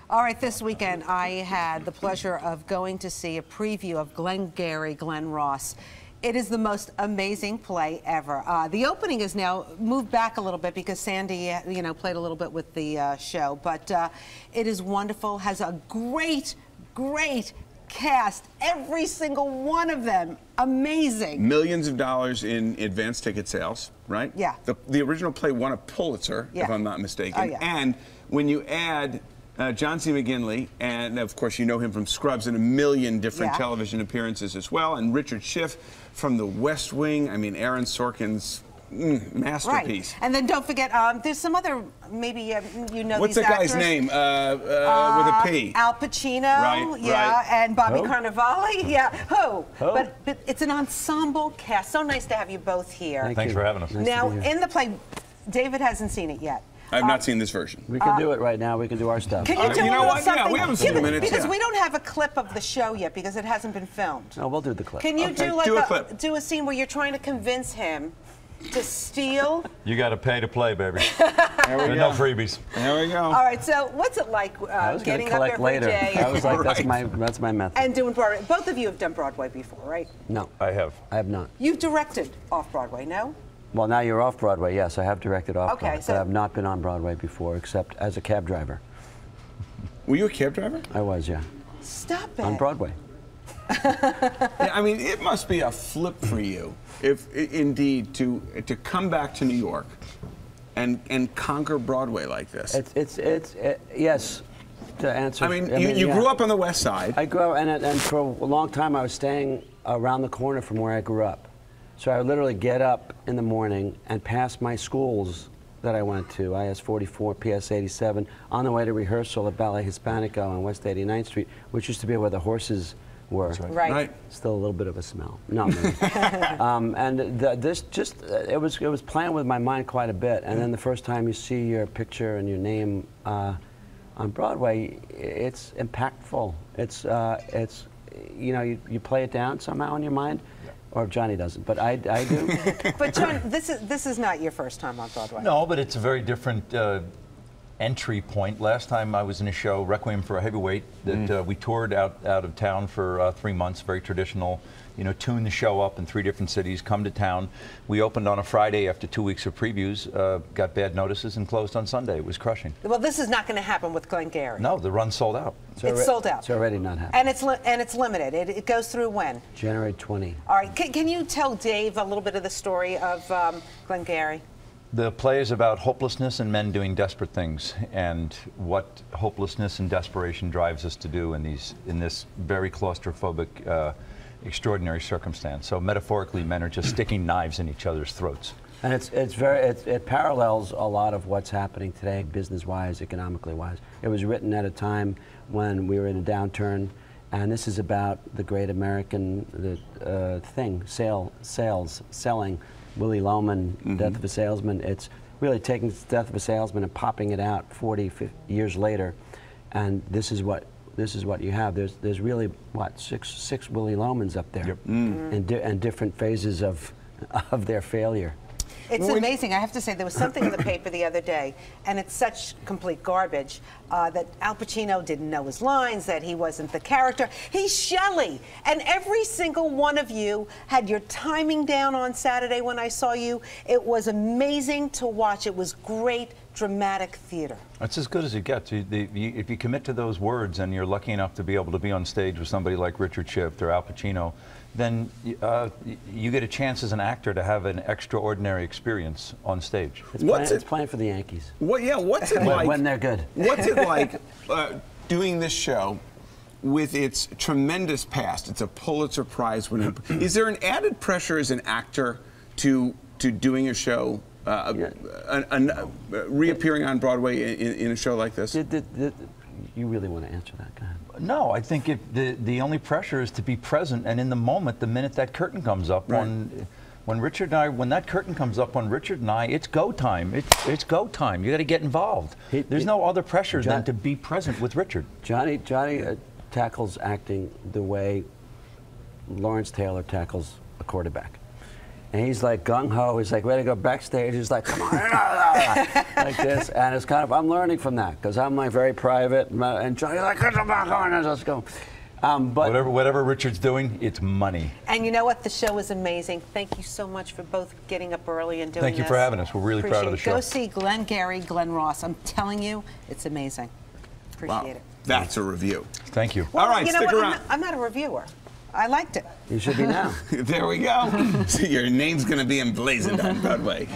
All right, this weekend I had the pleasure of going to see a preview of Glengarry Glen Ross. It is the most amazing play ever. The opening is now moved back a little bit because Sandy, played a little bit with the show, but it is wonderful. Has a great cast, every single one of them amazing. Millions of dollars in advance ticket sales, right? Yeah. The original play won a Pulitzer, if I'm not mistaken. Oh, yeah. And when you add John C. McGinley, and of course you know him from Scrubs and a million different television appearances as well, and Richard Schiff from The West Wing. I mean, Aaron Sorkin's masterpiece. Right. And then don't forget, there's some other, maybe What's these the guy's actors? name with a P? Al Pacino, right. and Bobby Cannavale, But it's an ensemble cast. So nice to have you both here. Thanks for having us. Now, in the play, David hasn't seen it yet. I've not seen this version. We can do it right now. We can do our stuff. Can you do you know what? something? Yeah, we have a few minutes. Because we don't have a clip of the show yet because it hasn't been filmed. No, we'll do the clip. Can you do a scene where you're trying to convince him to steal? You got to pay to play, baby. There we go. No freebies. There we go. All right. So what's it like getting up every day? I was like, that's my method. And doing Broadway. Both of you have done Broadway before, right? No, I have. I have not. You've directed off Broadway, no? Well, now you're off Broadway. Yes, I have directed off Broadway, so but I've not been on Broadway before, except as a cab driver. Were you a cab driver? I was, yeah. Stop it. On Broadway. Yeah, I mean, it must be a flip for you, if indeed, to come back to New York and conquer Broadway like this. Yes. To answer. I mean, you grew up on the West Side. I grew up, and for a long time I was staying around the corner from where I grew up. So I would literally get up in the morning and pass my schools that I went to, IS 44, PS 87, on the way to rehearsal at Ballet Hispanico on West 89th Street, which used to be where the horses were. That's right. Still a little bit of a smell. No, it was playing with my mind quite a bit. And then the first time you see your picture and your name on Broadway, it's impactful. You play it down somehow in your mind. Or Johnny doesn't, but I do. But John, this is not your first time on Broadway. No, but it's a very different entry point. Last time I was in a show, Requiem for a Heavyweight, that we toured out of town for 3 months, very traditional, tune the show up in 3 different cities, come to town. We opened on a Friday after 2 weeks of previews, got bad notices, and closed on Sunday. It was crushing. Well, this is not going to happen with Glengarry. No, the run sold out. It's sold out. It's already not happening. And it's limited. It goes through when? January 20. All right. Can you tell Dave a little bit of the story of Glengarry? The play is about hopelessness and men doing desperate things, and what hopelessness and desperation drives us to do in this very claustrophobic, extraordinary circumstance. So metaphorically, men are just sticking knives in each other's throats. And it parallels a lot of what's happening today, business-wise, economically-wise. It was written at a time when we were in a downturn, and this is about the great American selling. Willie Loman, Death of a Salesman. It's really taking Death of a Salesman and popping it out 40, 50 years later, and this is what you have. There's really what six Willie Lomans up there, in different phases of their failure. It's amazing. I have to say, there was something in the paper the other day, and it's such complete garbage, that Al Pacino didn't know his lines, that he wasn't the character. He's Shelley. And every single one of you had your timing down on Saturday when I saw you. It was amazing to watch. It was great dramatic theater. It's as good as it gets. If you commit to those words and you're lucky enough to be able to be on stage with somebody like Richard Schiff or Al Pacino, then you get a chance as an actor to have an extraordinary experience on stage. It's playing for the Yankees. What's it like when they're good? What's it like doing this show with its tremendous past? It's a Pulitzer Prize winner. Is there an added pressure as an actor to doing a show, reappearing on Broadway in a show like this? You really want to answer that? Go ahead. No, I think the only pressure is to be present and in the moment, the minute that curtain comes up. Right. When that curtain comes up on Richard and I, it's go time. It's go time. You got to get involved. There's no other pressure than to be present with Richard. Johnny tackles acting the way Lawrence Taylor tackles a quarterback. And he's like gung-ho. He's like ready to go backstage. He's like, come on, like this. And it's kind of, I'm learning from that because I'm like very private. And Johnny's like, come on, let's go. But whatever Richard's doing, it's money. And you know what? The show was amazing. Thank you so much for both getting up early and doing this. Thank you for having us. We're really proud of the show. Go see Glengarry Glen Ross. I'm telling you, it's amazing. Appreciate it. That's a review. Thank you. Well, all right, you know stick what? around. I'm not a reviewer. I liked it. you should be now. There we go. So your name's going to be emblazoned on Broadway.